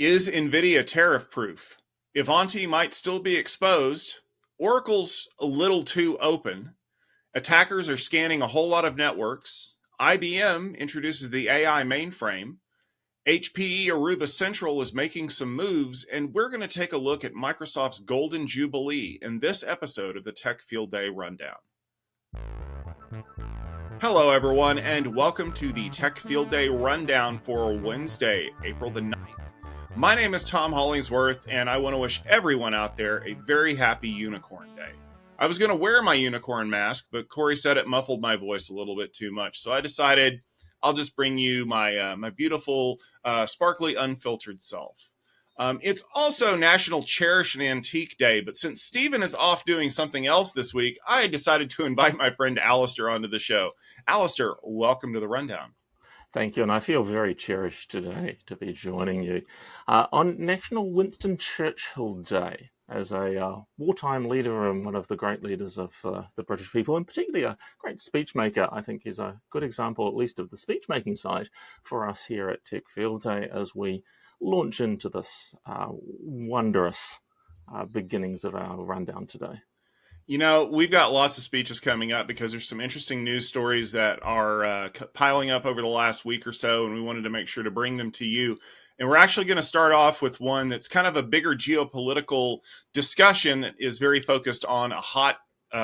Is NVIDIA tariff proof? Ivanti might still be exposed. Oracle's a little too open. Attackers are scanning a whole lot of networks. IBM introduces the AI mainframe. HPE Aruba Central is making some moves, and we're going to take a look at Microsoft's Golden Jubilee in this episode of the Tech Field Day Rundown. Hello, everyone, and welcome to the Tech Field Day Rundown for Wednesday, April the 9th. My name is Tom Hollingsworth, and I want to wish everyone out there a very happy Unicorn Day. I was going to wear my unicorn mask, but Corey said it muffled my voice a little bit too much, so I decided I'll just bring you my beautiful, sparkly, unfiltered self. It's also National Cherish an Antique Day, but since Stephen is off doing something else this week, I decided to invite my friend Alistair onto the show. Alistair, welcome to the Rundown. Thank you, and I feel very cherished today to be joining you on National Winston Churchill Day. As a wartime leader and one of the great leaders of the British people, and particularly a great speech maker, I think he's a good example, at least of the speech-making side, for us here at Tech Field Day as we launch into this wondrous beginnings of our rundown today. You know, we've got lots of speeches coming up because there's some interesting news stories that are piling up over the last week or so, and we wanted to make sure to bring them to you. And we're actually going to start off with one that's kind of a bigger geopolitical discussion that is very focused on a hot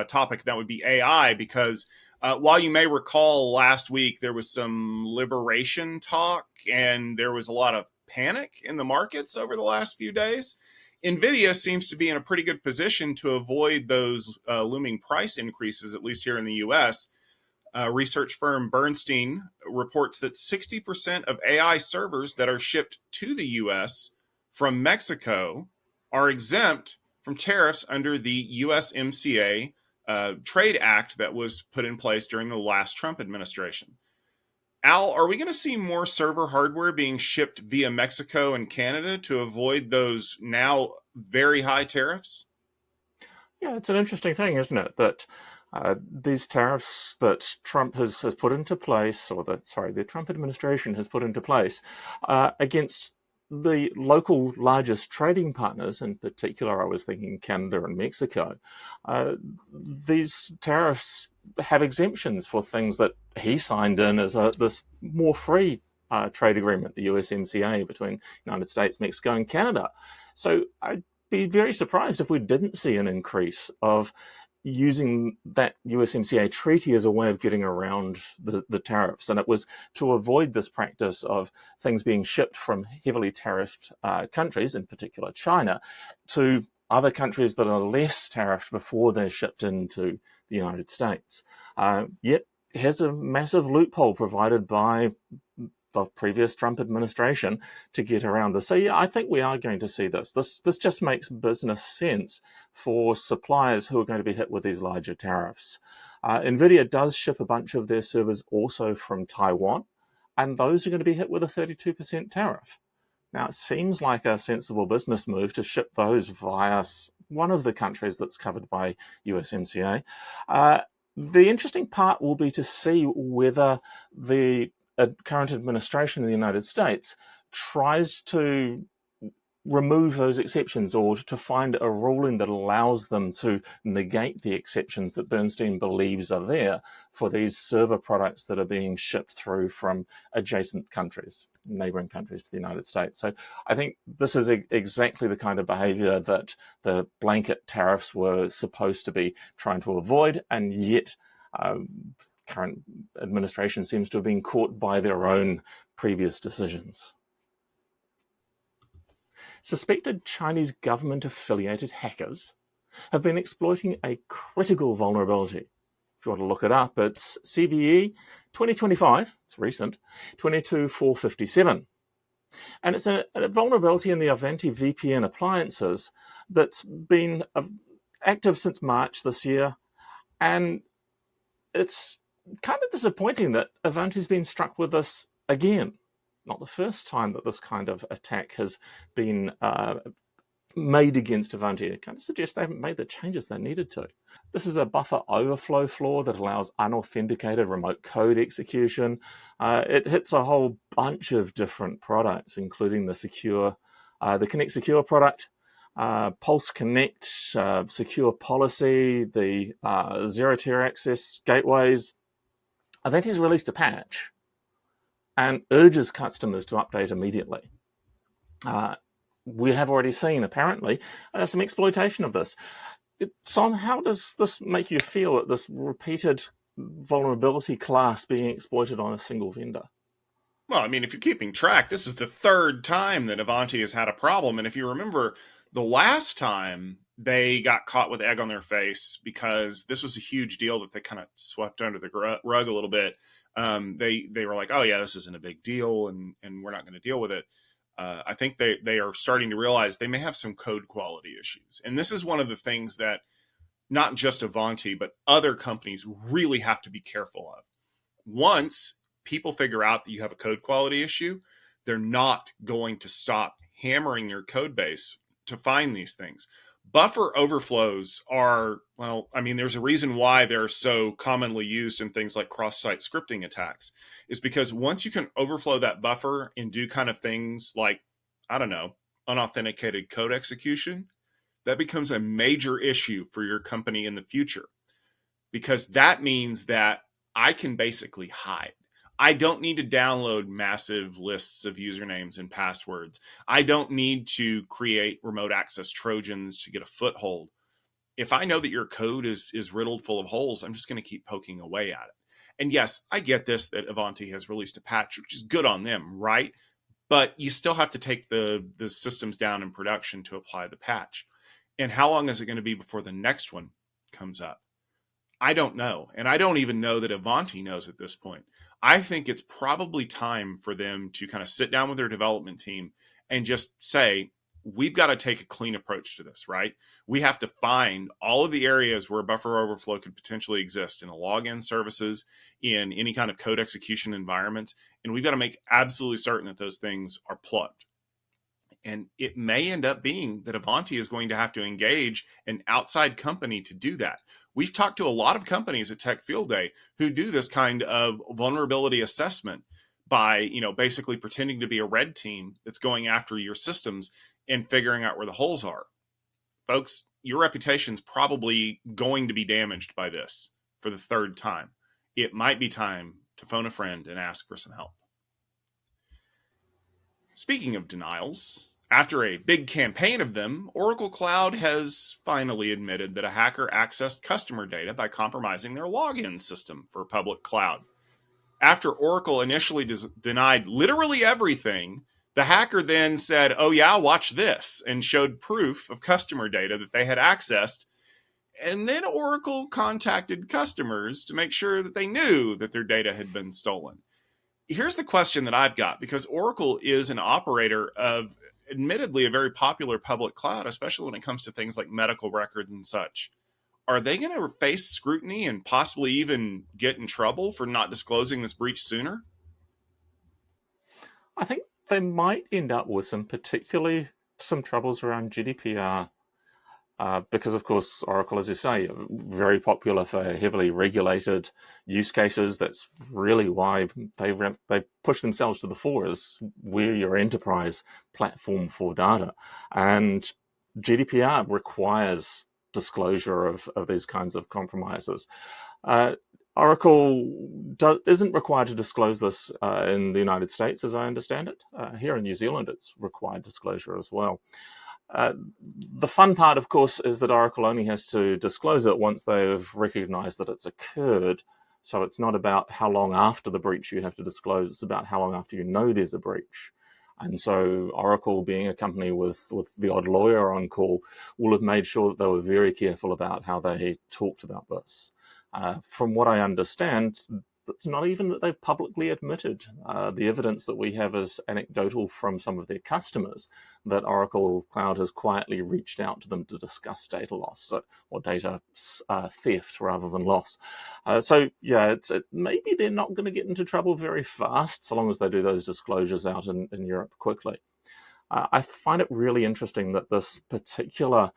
topic that would be AI, because while you may recall last week there was some liberation talk and there was a lot of panic in the markets over the last few days, NVIDIA seems to be in a pretty good position to avoid those looming price increases, at least here in the U.S. Research firm Bernstein reports that 60% of AI servers that are shipped to the U.S. from Mexico are exempt from tariffs under the USMCA Trade Act that was put in place during the last Trump administration. Al, are we going to see more server hardware being shipped via Mexico and Canada to avoid those now very high tariffs? Yeah, it's an interesting thing, isn't it? That these tariffs that Trump has put into place, or the Trump administration has put into place against the local largest trading partners, in particular, I was thinking Canada and Mexico, these tariffs have exemptions for things that he signed in as this more free trade agreement, the USMCA, between United States, Mexico, and Canada. So I'd be very surprised if we didn't see an increase of using that USMCA treaty as a way of getting around the tariffs. And it was to avoid this practice of things being shipped from heavily tariffed countries, in particular China, to other countries that are less tariffed before they're shipped into the United States. Yet here's a massive loophole provided by the previous Trump administration to get around this. So yeah, I think we are going to see this. This just makes business sense for suppliers who are going to be hit with these larger tariffs. NVIDIA does ship a bunch of their servers also from Taiwan, and those are going to be hit with a 32% tariff. Now, it seems like a sensible business move to ship those via one of the countries that's covered by USMCA. The interesting part will be to see whether the current administration in the United States tries to remove those exceptions or to find a ruling that allows them to negate the exceptions that Bernstein believes are there for these server products that are being shipped through from adjacent countries, neighboring countries to the United States. So I think this is exactly the kind of behavior that the blanket tariffs were supposed to be trying to avoid, and yet current administration seems to have been caught by their own previous decisions. Suspected Chinese government-affiliated hackers have been exploiting a critical vulnerability. If you want to look it up, it's CVE 2025, it's recent, 22457. And it's a vulnerability in the Ivanti VPN appliances that's been active since March this year. And it's kind of disappointing that Ivanti's been struck with this again. Not the first time that this kind of attack has been made against Ivanti. It kind of suggests they haven't made the changes they needed to. This is a buffer overflow flaw that allows unauthenticated remote code execution. It hits a whole bunch of different products, including the secure The Connect Secure product, Pulse Connect, Secure Policy, the zero-tier access gateways. Ivanti's released a patch and urges customers to update immediately. We have already seen, apparently, some exploitation of this. Son, how does this make you feel at this repeated vulnerability class being exploited on a single vendor? Well, I mean, if you're keeping track, this is the third time that Ivanti has had a problem. And if you remember, the last time they got caught with egg on their face because this was a huge deal that they kind of swept under the rug a little bit. They were like, "Oh yeah, this isn't a big deal, and we're not going to deal with it." I think they are starting to realize they may have some code quality issues, and this is one of the things that not just Ivanti but other companies really have to be careful of. Once people figure out that you have a code quality issue, they're not going to stop hammering your code base to find these things. Buffer overflows are, well, I mean, there's a reason why they're so commonly used in things like cross-site scripting attacks, is because once you can overflow that buffer and do kind of things like, I don't know, unauthenticated code execution, that becomes a major issue for your company in the future, because that means that I can basically hide. I don't need to download massive lists of usernames and passwords. I don't need to create remote access Trojans to get a foothold. If I know that your code is riddled full of holes, I'm just going to keep poking away at it. And yes, I get this, that Ivanti has released a patch, which is good on them, right? But you still have to take the systems down in production to apply the patch. And how long is it going to be before the next one comes up? I don't know. And I don't even know that Ivanti knows at this point. I think it's probably time for them to kind of sit down with their development team and just say, we've got to take a clean approach to this, right? We have to find all of the areas where buffer overflow could potentially exist in the login services, in any kind of code execution environments. And we've got to make absolutely certain that those things are plugged. And it may end up being that Ivanti is going to have to engage an outside company to do that. We've talked to a lot of companies at Tech Field Day who do this kind of vulnerability assessment by, basically pretending to be a red team that's going after your systems and figuring out where the holes are. Folks, your reputation's probably going to be damaged by this for the third time. It might be time to phone a friend and ask for some help. Speaking of denials, after a big campaign of them, Oracle Cloud has finally admitted that a hacker accessed customer data by compromising their login system for public cloud. After Oracle initially denied literally everything, the hacker then said, "Oh yeah, watch this," and showed proof of customer data that they had accessed. And then Oracle contacted customers to make sure that they knew that their data had been stolen. Here's the question that I've got, because Oracle is an operator of admittedly a very popular public cloud, especially when it comes to things like medical records and such. Are they going to face scrutiny and possibly even get in trouble for not disclosing this breach sooner? I think they might end up with particularly some troubles around GDPR. Because, of course, Oracle, as you say, very popular for heavily regulated use cases. That's really why they push themselves to the fore as we're your enterprise platform for data. And GDPR requires disclosure of these kinds of compromises. Oracle isn't required to disclose this in the United States, as I understand it. Here in New Zealand, it's required disclosure as well. The fun part, of course, is that Oracle only has to disclose it once they've recognized that it's occurred. So it's not about how long after the breach you have to disclose, it's about how long after you know there's a breach. And so Oracle, being a company with the odd lawyer on call, will have made sure that they were very careful about how they talked about this. From what I understand, it's not even that they've publicly admitted. The evidence that we have is anecdotal from some of their customers, that Oracle Cloud has quietly reached out to them to discuss data loss, or data theft rather than loss. Maybe they're not going to get into trouble very fast, so long as they do those disclosures out in Europe quickly. I find it really interesting that this particular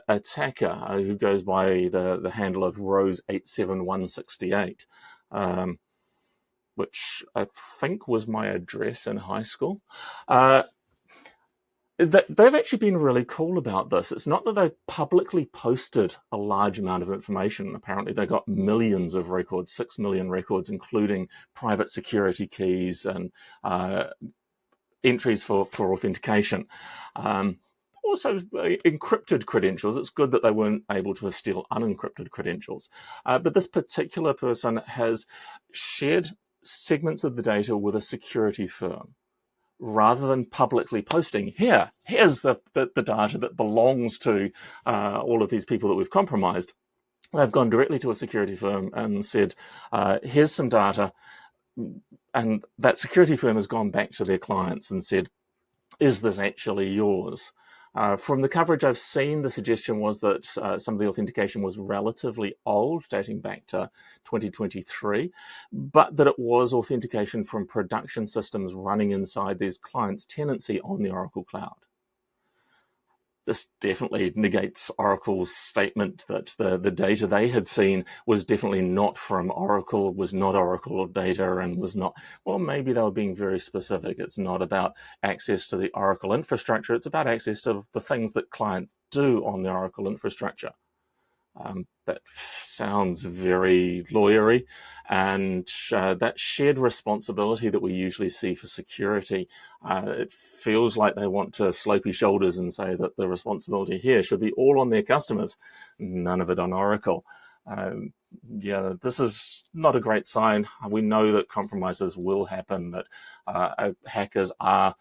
attacker, who goes by the handle of Rose87168, which I think was my address in high school, They've actually been really cool about this. It's not that they publicly posted a large amount of information. Apparently, they got millions of records, 6 million records, including private security keys and uh, entries for authentication. Um, Also, encrypted credentials. It's good that they weren't able to steal unencrypted credentials. But this particular person has shared segments of the data with a security firm rather than publicly posting, here's the data that belongs to all of these people that we've compromised. They've gone directly to a security firm and said, here's some data. And that security firm has gone back to their clients and said, is this actually yours? From the coverage I've seen, the suggestion was that some of the authentication was relatively old, dating back to 2023, but that it was authentication from production systems running inside these clients' tenancy on the Oracle Cloud. This definitely negates Oracle's statement that the data they had seen was definitely not from Oracle, was not Oracle data, and was not, well, maybe they were being very specific. It's not about access to the Oracle infrastructure. It's about access to the things that clients do on the Oracle infrastructure. That sounds very lawyery, and that shared responsibility that we usually see for security, it feels like they want to slopey shoulders and say that the responsibility here should be all on their customers, none of it on Oracle. Yeah, this is not a great sign. We know that compromises will happen, that hackers are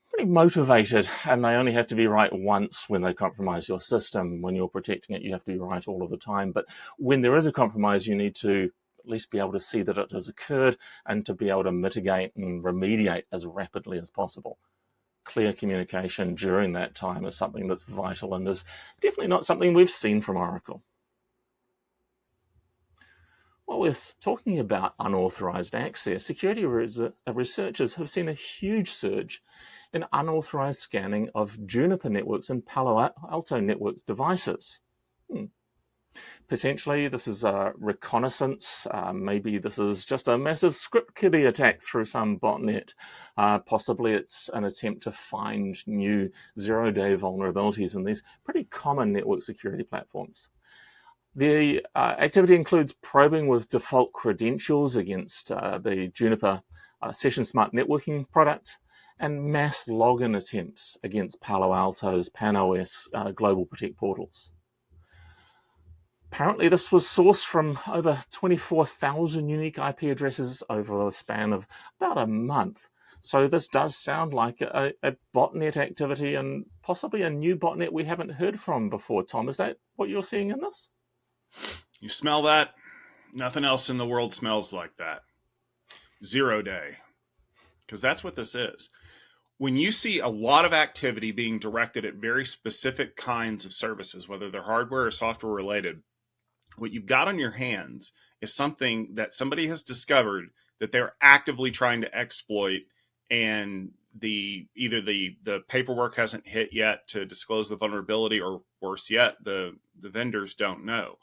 pretty motivated, and they only have to be right once when they compromise your system. When you're protecting it, you have to be right all of the time. But when there is a compromise, you need to at least be able to see that it has occurred and to be able to mitigate and remediate as rapidly as possible. Clear communication during that time is something that's vital and is definitely not something we've seen from Oracle. While we're talking about unauthorized access, security researchers have seen a huge surge in unauthorized scanning of Juniper networks and Palo Alto network devices. Potentially, this is a reconnaissance. Maybe this is just a massive script kiddie attack through some botnet. Possibly it's an attempt to find new zero-day vulnerabilities in these pretty common network security platforms. The activity includes probing with default credentials against the Juniper Session Smart Networking product and mass login attempts against Palo Alto's PanOS Global Protect portals. Apparently, this was sourced from over 24,000 unique IP addresses over the span of about a month. So this does sound like a botnet activity, and possibly a new botnet we haven't heard from before. Tom, is that what you're seeing in this? You smell that? Nothing else in the world smells like that. 0 day. Because that's what this is. When you see a lot of activity being directed at very specific kinds of services, whether they're hardware or software related, what you've got on your hands is something that somebody has discovered that they're actively trying to exploit, and either the paperwork hasn't hit yet to disclose the vulnerability, or worse yet, the vendors don't know.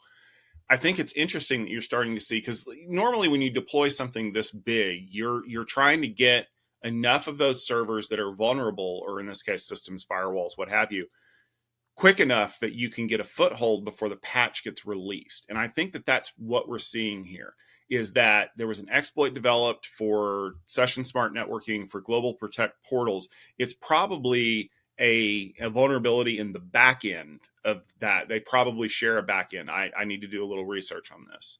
I think it's interesting that you're starting to see, because normally when you deploy something this big, you're trying to get enough of those servers that are vulnerable, or in this case, systems, firewalls, what have you, quick enough that you can get a foothold before the patch gets released. And I think that that's what we're seeing here, is that there was an exploit developed for Session Smart Networking for Global Protect portals. It's probably a vulnerability in the back end of that. They probably share a back end. I need to do a little research on this.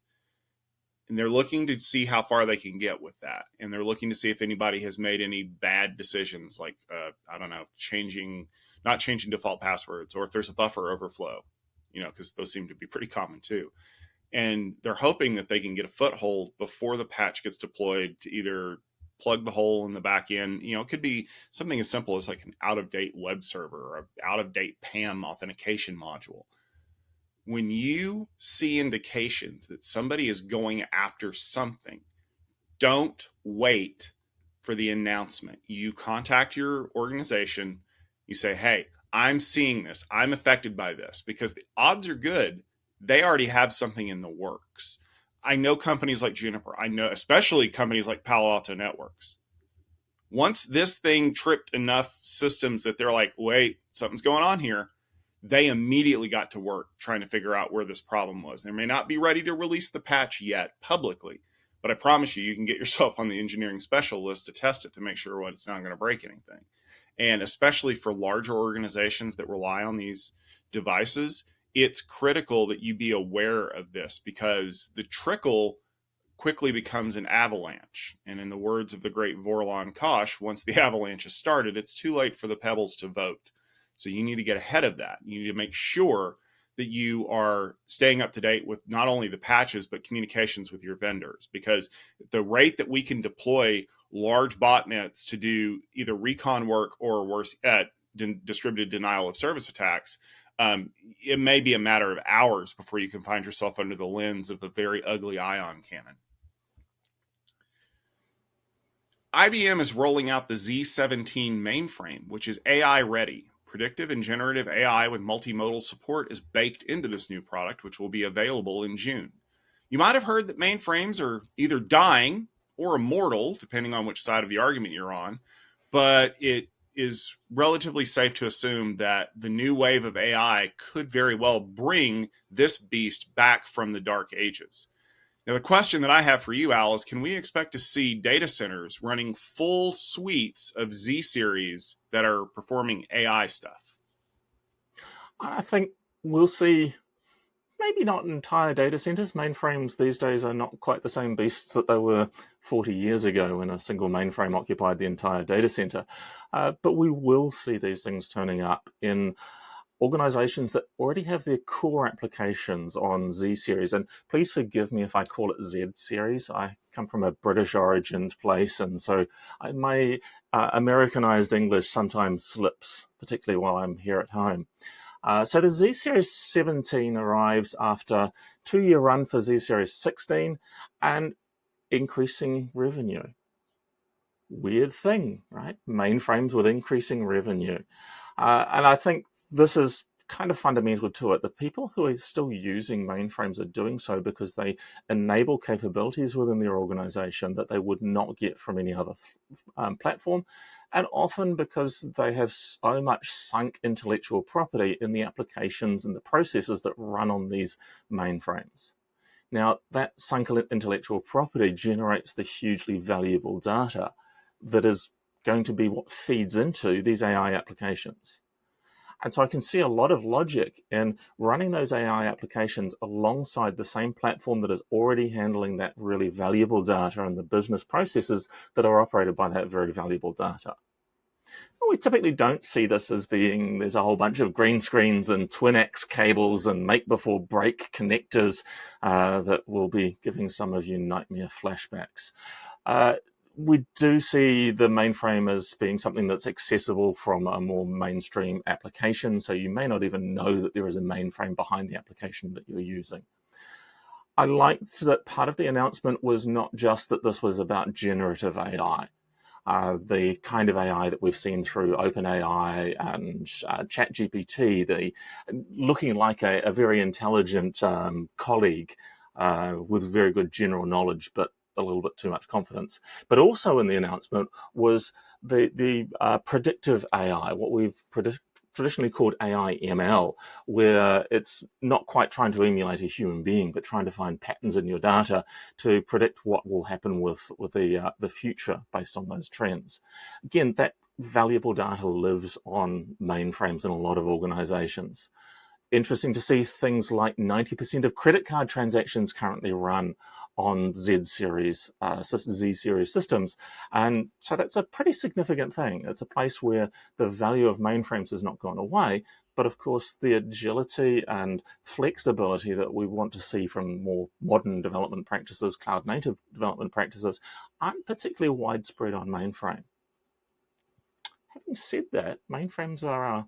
And they're looking to see how far they can get with that. And they're looking to see if anybody has made any bad decisions, like, I don't know, not changing default passwords, or if there's a buffer overflow, because those seem to be pretty common too. And they're hoping that they can get a foothold before the patch gets deployed to either plug the hole in the back end. It could be something as simple as like an out-of-date web server or an out-of-date PAM authentication module. When you see indications that somebody is going after something, don't wait for the announcement. You contact your organization. You say, hey, I'm seeing this. I'm affected by this, because the odds are good they already have something in the works. I know companies like Juniper. I know especially companies like Palo Alto Networks. Once this thing tripped enough systems that they're like, wait, something's going on here, they immediately got to work trying to figure out where this problem was. They may not be ready to release the patch yet publicly, but I promise you, you can get yourself on the engineering special list to test it to make sure it's not going to break anything. And especially for larger organizations that rely on these devices, it's critical that you be aware of this, because the trickle quickly becomes an avalanche. And in the words of the great Vorlon Kosh, once the avalanche has started, it's too late for the pebbles to vote. So you need to get ahead of that. You need to make sure that you are staying up to date with not only the patches, but communications with your vendors, because the rate that we can deploy large botnets to do either recon work or worse, distributed denial of service attacks, it may be a matter of hours before you can find yourself under the lens of a very ugly ion cannon. IBM is rolling out the Z17 mainframe, which is AI ready. Predictive and generative AI with multimodal support is baked into this new product, which will be available in June. You might have heard that mainframes are either dying or immortal, depending on which side of the argument you're on, but it is relatively safe to assume that the new wave of AI could very well bring this beast back from the dark ages. Now, the question that I have for you, Al, is can we expect to see data centers running full suites of Z series that are performing AI stuff? I think we'll see maybe not entire data centers. Mainframes these days are not quite the same beasts that they were 40 years ago when a single mainframe occupied the entire data center. But we will see these things turning up in organizations that already have their core applications on Z series. And please forgive me if I call it Z series. I come from a British origined place, and so my Americanized English sometimes slips, particularly while I'm here at home. So the Z Series 17 arrives after a 2-year run for Z Series 16 and increasing revenue. Weird thing, right? Mainframes with increasing revenue. And I think this is kind of fundamental to it. The people who are still using mainframes are doing so because they enable capabilities within their organization that they would not get from any other platform, and often because they have so much sunk intellectual property in the applications and the processes that run on these mainframes. Now, that sunk intellectual property generates the hugely valuable data that is going to be what feeds into these AI applications. And so I can see a lot of logic in running those AI applications alongside the same platform that is already handling that really valuable data and the business processes that are operated by that very valuable data. We typically don't see this as being there's a whole bunch of green screens and twin-X cables and make-before-break connectors that will be giving some of you nightmare flashbacks. We do see the mainframe as being something that's accessible from a more mainstream application, so you may not even know that there is a mainframe behind the application that you're using. I liked that part of the announcement was not just that this was about generative AI. The kind of AI that we've seen through OpenAI and ChatGPT, looking like a very intelligent colleague with very good general knowledge, but a little bit too much confidence. But also in the announcement was the predictive AI, what we've traditionally called AI ML, where it's not quite trying to emulate a human being, but trying to find patterns in your data to predict what will happen with the future based on those trends. Again, that valuable data lives on mainframes in a lot of organizations. Interesting to see things like 90% of credit card transactions currently run on Z series systems. And so that's a pretty significant thing. It's a place where the value of mainframes has not gone away, but of course the agility and flexibility that we want to see from more modern development practices, cloud native development practices, aren't particularly widespread on mainframe. Having said that, mainframes are a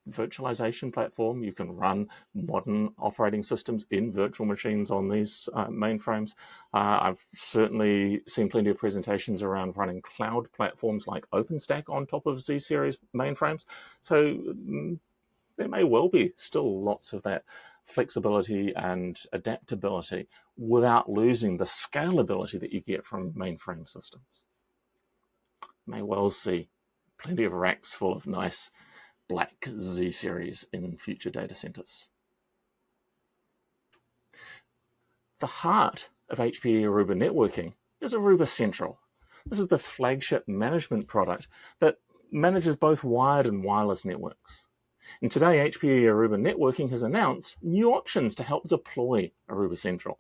virtualization platform. You can run modern operating systems in virtual machines on these mainframes. I've certainly seen plenty of presentations around running cloud platforms like OpenStack on top of Z series mainframes. So there may well be still lots of that flexibility and adaptability without losing the scalability that you get from mainframe systems. may well see plenty of racks full of nice black Z series in future data centers. The heart of HPE Aruba networking is Aruba Central. This is the flagship management product that manages both wired and wireless networks. And today, HPE Aruba Networking has announced new options to help deploy Aruba Central.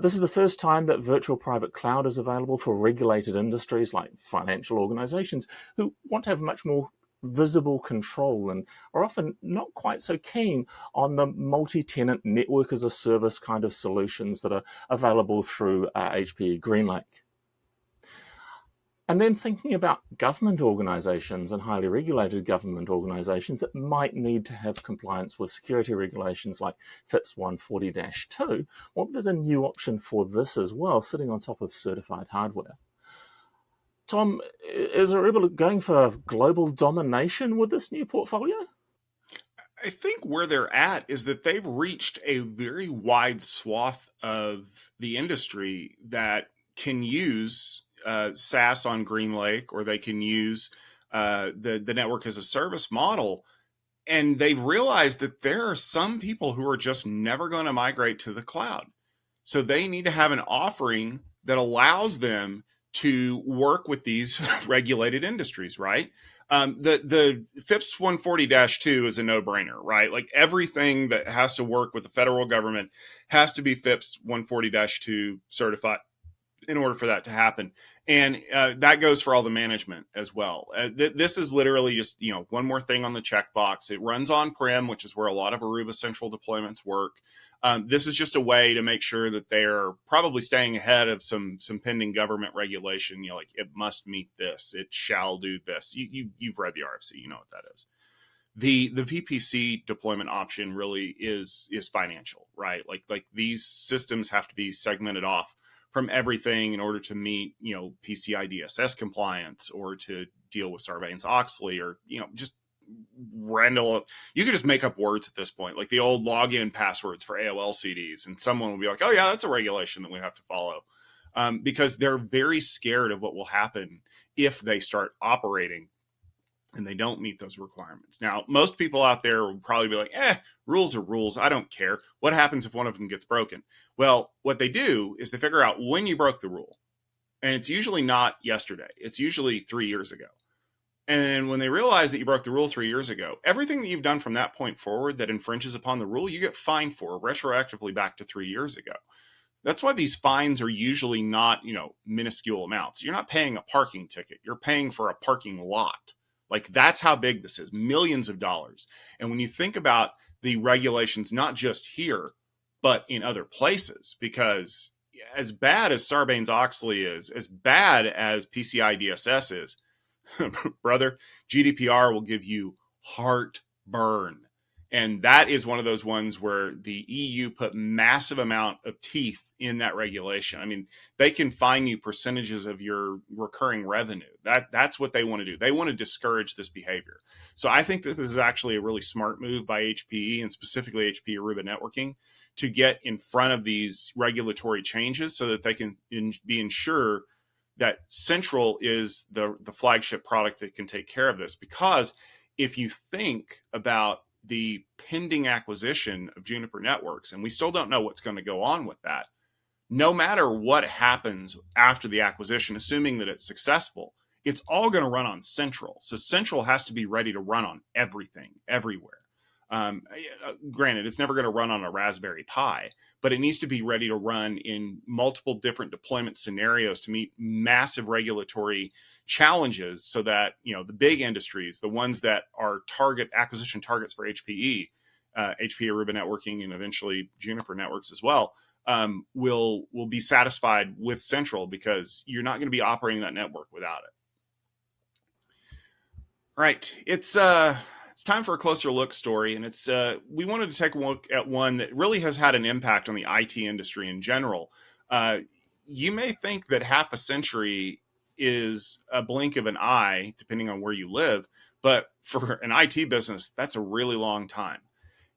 This is the first time that virtual private cloud is available for regulated industries like financial organizations who want to have much more visible control and are often not quite so keen on the multi-tenant network as a service kind of solutions that are available through HPE GreenLake. And then thinking about government organizations and highly regulated government organizations that might need to have compliance with security regulations like FIPS 140-2, well, there's a new option for this as well, sitting on top of certified hardware. Tom, is Aruba going for global domination with this new portfolio? I think where they're at is that they've reached a very wide swath of the industry that can use SaaS on GreenLake, or they can use the network as a service model. And they've realized that there are some people who are just never going to migrate to the cloud. So they need to have an offering that allows them to work with these regulated industries, right? The FIPS 140-2 is a no-brainer, right? Like everything that has to work with the federal government has to be FIPS 140-2 certified in order for that to happen. And that goes for all the management as well. This is literally just, one more thing on the checkbox. It runs on-prem, which is where a lot of Aruba Central deployments work. This is just a way to make sure that they're probably staying ahead of some pending government regulation. Like it must meet this, it shall do this. You've read the RFC, you know what that is. The VPC deployment option really is financial, right? Like these systems have to be segmented off from everything in order to meet, PCI DSS compliance, or to deal with Sarbanes-Oxley, or, just random. You could just make up words at this point, like the old login passwords for AOL CDs, and someone will be like, oh yeah, that's a regulation that we have to follow, because they're very scared of what will happen if they start operating and they don't meet those requirements. Now, most people out there will probably be like, rules are rules. I don't care. What happens if one of them gets broken? Well, what they do is they figure out when you broke the rule. And it's usually not yesterday. It's usually 3 years ago. And when they realize that you broke the rule 3 years ago, everything that you've done from that point forward that infringes upon the rule, you get fined for retroactively back to 3 years ago. That's why these fines are usually not, minuscule amounts. You're not paying a parking ticket. You're paying for a parking lot. Like that's how big this is, millions of dollars. And when you think about the regulations, not just here, but in other places, because as bad as Sarbanes-Oxley is, as bad as PCI DSS is, brother, GDPR will give you heartburn. And that is one of those ones where the EU put massive amount of teeth in that regulation. I mean, they can fine you percentages of your recurring revenue. That's what they want to do. They want to discourage this behavior. So I think that this is actually a really smart move by HPE, and specifically HPE Aruba Networking, to get in front of these regulatory changes so that they can be ensured that Central is the flagship product that can take care of this. Because if you think about the pending acquisition of Juniper Networks, and we still don't know what's going to go on with that, no matter what happens after the acquisition, assuming that it's successful, it's all going to run on Central. So Central has to be ready to run on everything, everywhere. Granted, it's never going to run on a Raspberry Pi, but it needs to be ready to run in multiple different deployment scenarios to meet massive regulatory challenges, so that the big industries, the ones that are acquisition targets for HPE, HPE Aruba Networking, and eventually Juniper Networks as well, will be satisfied with Central, because you're not going to be operating that network without it. All right, it's time for a closer look story, and it's we wanted to take a look at one that really has had an impact on the IT industry in general. You may think that half a century is a blink of an eye, depending on where you live, but for an IT business, that's a really long time.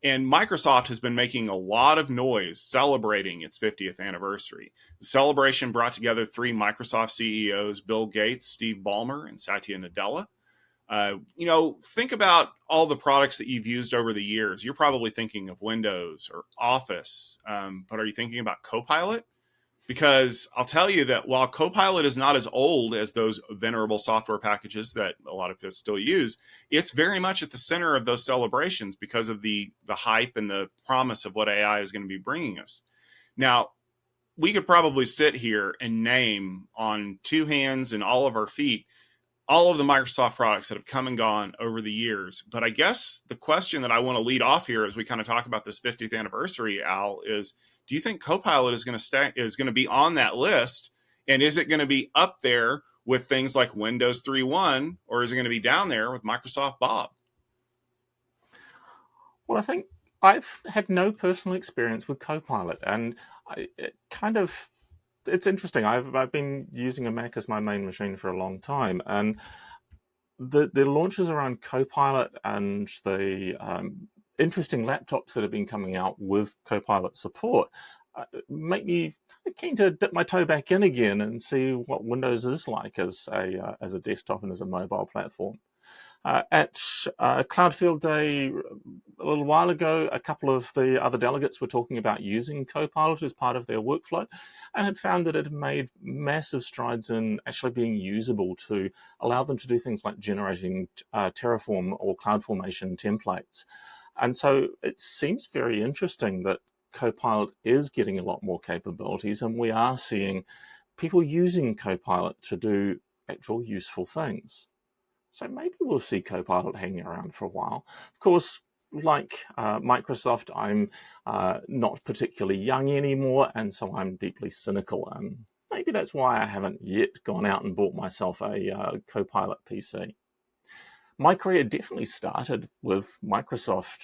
And Microsoft has been making a lot of noise celebrating its 50th anniversary. The celebration brought together three Microsoft CEOs: Bill Gates, Steve Ballmer, and Satya Nadella. Think about all the products that you've used over the years. You're probably thinking of Windows or Office, but are you thinking about CoPilot? Because I'll tell you that while Copilot is not as old as those venerable software packages that a lot of us still use, it's very much at the center of those celebrations because of the hype and the promise of what AI is going to be bringing us. Now, we could probably sit here and name on two hands and all of our feet all of the Microsoft products that have come and gone over the years. But I guess the question that I want to lead off here as we kind of talk about this 50th anniversary, Al, is do you think Copilot is going to be on that list? And is it going to be up there with things like Windows 3.1, or is it going to be down there with Microsoft Bob? Well, I think I've had no personal experience with Copilot, and it's interesting. I've been using a Mac as my main machine for a long time, and the launches around Copilot and the interesting laptops that have been coming out with Copilot support make me keen to dip my toe back in again and see what Windows is like as a desktop and as a mobile platform. At Cloudfield Day a little while ago, a couple of the other delegates were talking about using Copilot as part of their workflow and had found that it had made massive strides in actually being usable to allow them to do things like generating Terraform or CloudFormation templates. And so it seems very interesting that Copilot is getting a lot more capabilities, and we are seeing people using Copilot to do actual useful things. So maybe we'll see Copilot hanging around for a while. Of course, like Microsoft, I'm not particularly young anymore, and so I'm deeply cynical. And maybe that's why I haven't yet gone out and bought myself a Copilot PC. My career definitely started with Microsoft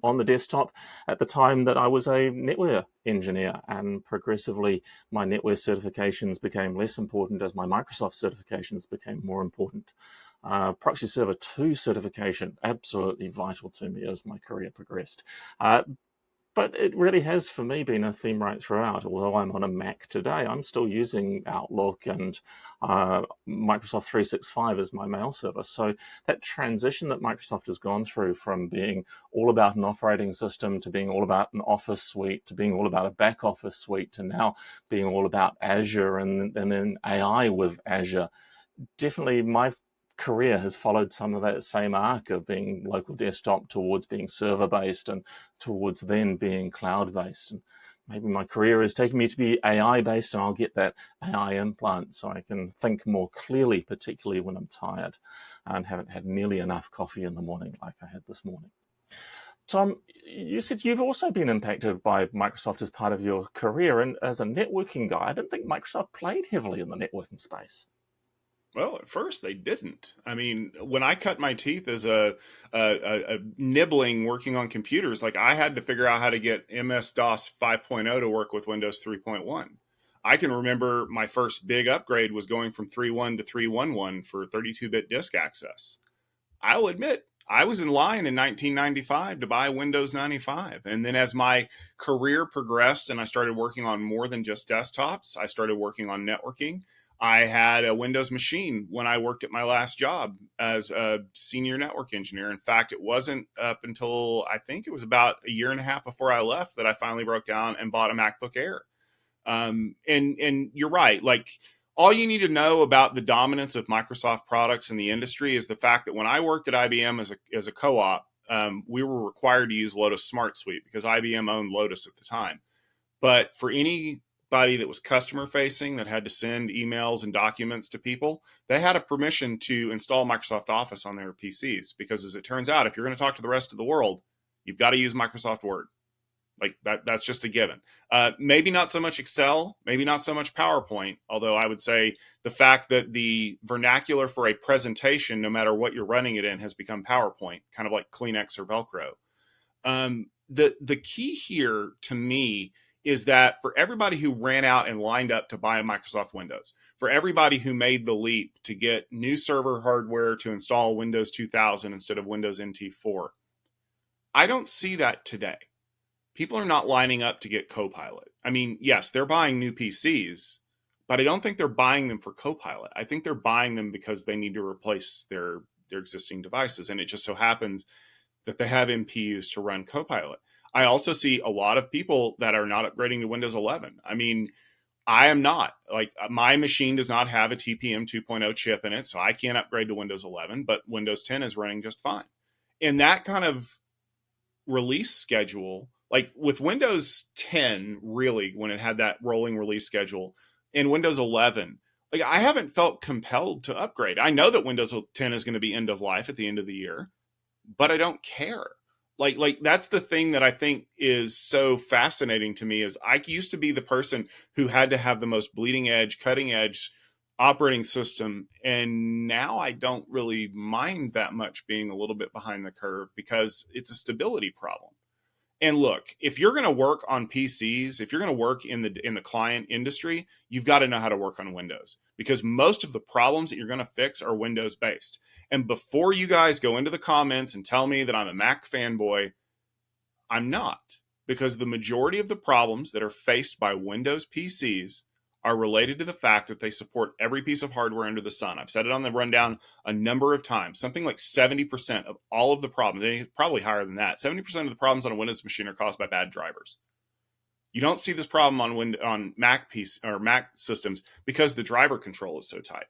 on the desktop at the time that I was a network engineer, and progressively my network certifications became less important as my Microsoft certifications became more important. Proxy Server 2 certification, absolutely vital to me as my career progressed. But it really has, for me, been a theme right throughout. Although I'm on a Mac today, I'm still using Outlook and Microsoft 365 as my mail server. So that transition that Microsoft has gone through from being all about an operating system to being all about an office suite to being all about a back office suite to now being all about Azure and then AI with Azure, definitely my career has followed some of that same arc of being local desktop towards being server based and towards then being cloud based. And maybe my career is taking me to be AI based, and I'll get that AI implant so I can think more clearly, particularly when I'm tired and haven't had nearly enough coffee in the morning like I had this morning. Tom, you said you've also been impacted by Microsoft as part of your career, and as a networking guy, I didn't think Microsoft played heavily in the networking space. Well, at first they didn't. I mean, when I cut my teeth as a nibbling working on computers, like I had to figure out how to get MS DOS 5.0 to work with Windows 3.1. I can remember my first big upgrade was going from 3.1 to 3.11 for 32-bit disk access. I'll admit, I was in line in 1995 to buy Windows 95. And then as my career progressed and I started working on more than just desktops, I started working on networking. I had a Windows machine when I worked at my last job as a senior network engineer. In fact, it wasn't up until I think it was about a year and a half before I left that I finally broke down and bought a MacBook Air. And you're right. Like all you need to know about the dominance of Microsoft products in the industry is the fact that when I worked at IBM as a co-op, we were required to use Lotus Smart Suite because IBM owned Lotus at the time. But for anybody that was customer facing that had to send emails and documents to people, they had a permission to install Microsoft Office on their PCs because, as it turns out, if you're going to talk to the rest of the world, you've got to use Microsoft Word. Like that's just a given. Maybe not so much Excel, maybe not so much PowerPoint, although I would say the fact that the vernacular for a presentation, no matter what you're running it in, has become PowerPoint, kind of like Kleenex or Velcro. The key here to me is that for everybody who ran out and lined up to buy Microsoft Windows, for everybody who made the leap to get new server hardware to install Windows 2000 instead of Windows NT4, I don't see that today. People are not lining up to get CoPilot. I mean, yes, they're buying new PCs, but I don't think they're buying them for CoPilot. I think they're buying them because they need to replace their existing devices, and it just so happens that they have MPUs to run CoPilot. I also see a lot of people that are not upgrading to Windows 11. I mean, I am not. Like, my machine does not have a TPM 2.0 chip in it, so I can't upgrade to Windows 11, but Windows 10 is running just fine. And that kind of release schedule, like with Windows 10, really, when it had that rolling release schedule, in Windows 11, like I haven't felt compelled to upgrade. I know that Windows 10 is going to be end of life at the end of the year, but I don't care. Like that's the thing that I think is so fascinating to me is I used to be the person who had to have the most bleeding edge, cutting edge operating system, and now I don't really mind that much being a little bit behind the curve because it's a stability problem. And look, if you're going to work on PCs, if you're going to work in the client industry, you've got to know how to work on Windows because most of the problems that you're going to fix are Windows based. And before you guys go into the comments and tell me that I'm a Mac fanboy, I'm not, because the majority of the problems that are faced by Windows PCs are related to the fact that they support every piece of hardware under the sun. I've said it on the rundown a number of times. Something like 70% of all of the problems, probably higher than that, 70% of the problems on a Windows machine are caused by bad drivers. You don't see this problem on Mac Mac systems because the driver control is so tight.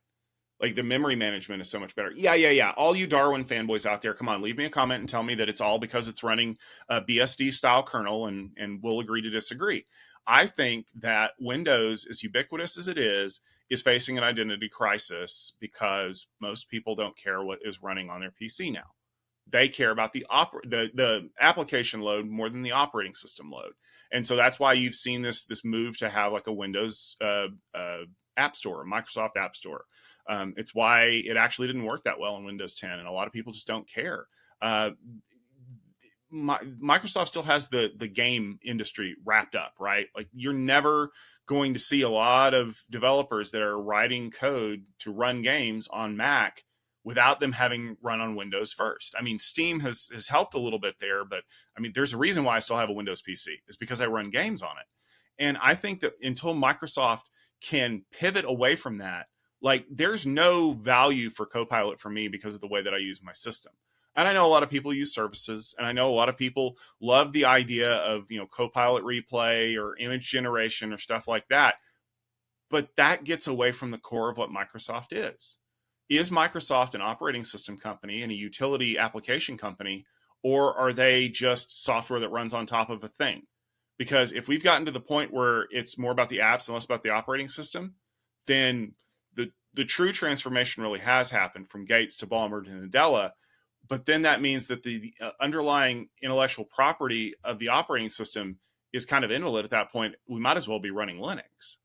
Like the memory management is so much better. Yeah. All you Darwin fanboys out there, come on, leave me a comment and tell me that it's all because it's running a BSD style kernel, and we'll agree to disagree. I think that Windows, as ubiquitous as it is facing an identity crisis because most people don't care what is running on their PC now. They care about the application load more than the operating system load, and so that's why you've seen this move to have like a Windows App Store, a Microsoft App Store. It's why it actually didn't work that well in Windows 10, and a lot of people just don't care. Uh, Microsoft still has the game industry wrapped up, right? Like you're never going to see a lot of developers that are writing code to run games on Mac without them having run on Windows first. I mean, Steam has helped a little bit there, but I mean, there's a reason why I still have a Windows PC. It's because I run games on it. And I think that until Microsoft can pivot away from that, like there's no value for Copilot for me because of the way that I use my system. And I know a lot of people use services, and I know a lot of people love the idea of, Copilot replay or image generation or stuff like that. But that gets away from the core of what Microsoft is. Is Microsoft an operating system company and a utility application company, or are they just software that runs on top of a thing? Because if we've gotten to the point where it's more about the apps and less about the operating system, then the true transformation really has happened from Gates to Balmer to Nadella. But then that means that the underlying intellectual property of the operating system is kind of invalid at that point. We might as well be running Linux.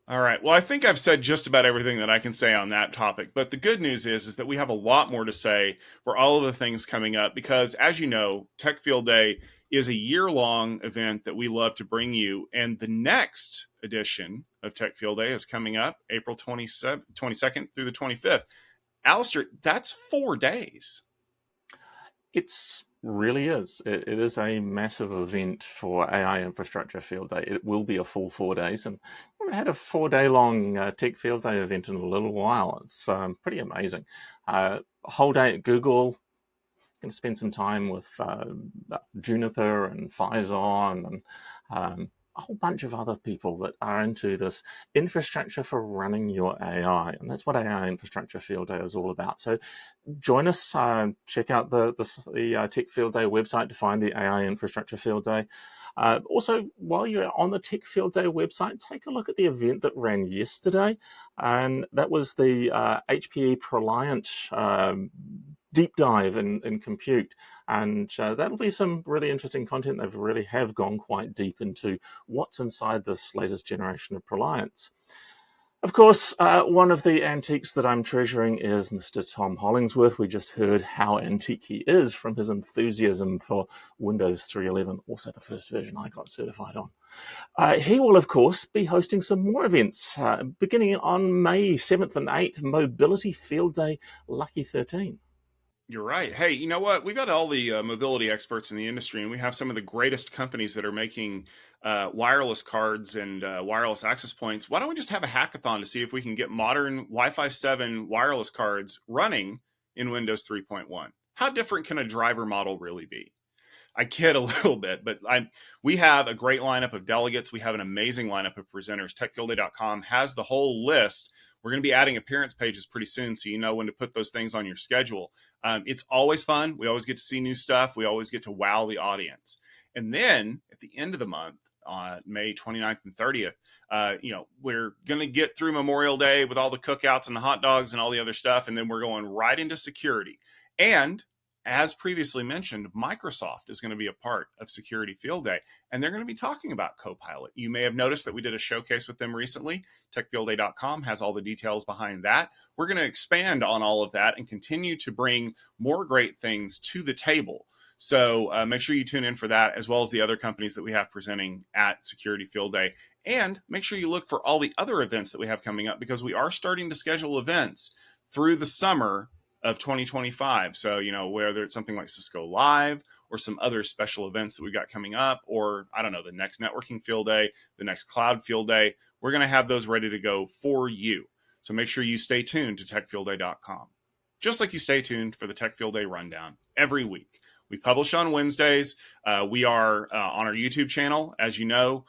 All right. Well, I think I've said just about everything that I can say on that topic. But the good news is that we have a lot more to say for all of the things coming up because, as you know, Tech Field Day is a year-long event that we love to bring you. And the next edition of Tech Field Day is coming up April 22nd through the 25th. Alistair, that's 4 days. It really is. It is a massive event for AI Infrastructure Field Day. It will be a full 4 days, and we haven't had a 4 day long Tech Field Day event in a little while. It's pretty amazing. A whole day at Google. Going to spend some time with Juniper and Phison and a whole bunch of other people that are into this infrastructure for running your AI. And that's what AI Infrastructure Field Day is all about. So join us, check out the Tech Field Day website to find the AI Infrastructure Field Day. Also, while you're on the Tech Field Day website, take a look at the event that ran yesterday. And that was the HPE Proliant deep dive in compute, and that'll be some really interesting content. They really have gone quite deep into what's inside this latest generation of Proliants. Of course, one of the antiques that I'm treasuring is Mr. Tom Hollingsworth. We just heard how antique he is from his enthusiasm for Windows 3.11, also the first version I got certified on. He will, of course, be hosting some more events, beginning on May 7th and 8th, Mobility Field Day Lucky 13. You're right. Hey, you know what? We've got all the mobility experts in the industry, and we have some of the greatest companies that are making wireless cards and wireless access points. Why don't we just have a hackathon to see if we can get modern Wi-Fi 7 wireless cards running in Windows 3.1? How different can a driver model really be? I kid a little bit, but we have a great lineup of delegates. We have an amazing lineup of presenters. TechFieldDay.com has the whole list. We're going to be adding appearance pages pretty soon, so you know when to put those things on your schedule. It's always fun. We always get to see new stuff. We always get to wow the audience. And then at the end of the month, on May 29th and 30th, we're going to get through Memorial Day with all the cookouts and the hot dogs and all the other stuff. And then we're going right into security. And as previously mentioned, Microsoft is going to be a part of Security Field Day, and they're going to be talking about CoPilot. You may have noticed that we did a showcase with them recently. TechFieldDay.com has all the details behind that. We're going to expand on all of that and continue to bring more great things to the table. So make sure you tune in for that, as well as the other companies that we have presenting at Security Field Day. And make sure you look for all the other events that we have coming up, because we are starting to schedule events through the summer of 2025. So, whether it's something like Cisco Live or some other special events that we've got coming up, or I don't know, the next networking field day, the next cloud field day, we're going to have those ready to go for you. So make sure you stay tuned to techfieldday.com. Just like you stay tuned for the Tech Field Day rundown every week. We publish on Wednesdays. We are on our YouTube channel. As you know,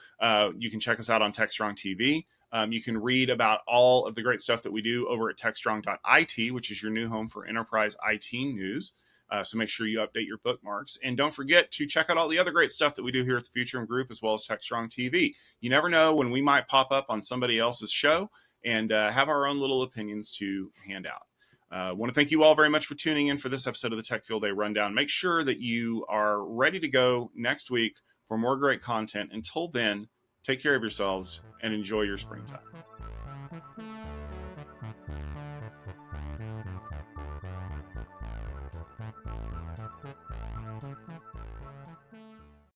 you can check us out on TechStrong TV. You can read about all of the great stuff that we do over at techstrong.it, which is your new home for enterprise IT news. So make sure you update your bookmarks. And don't forget to check out all the other great stuff that we do here at the Futurum Group, as well as TechStrong TV. You never know when we might pop up on somebody else's show and have our own little opinions to hand out. I want to thank you all very much for tuning in for this episode of the Tech Field Day Rundown. Make sure that you are ready to go next week for more great content. Until then, take care of yourselves and enjoy your springtime.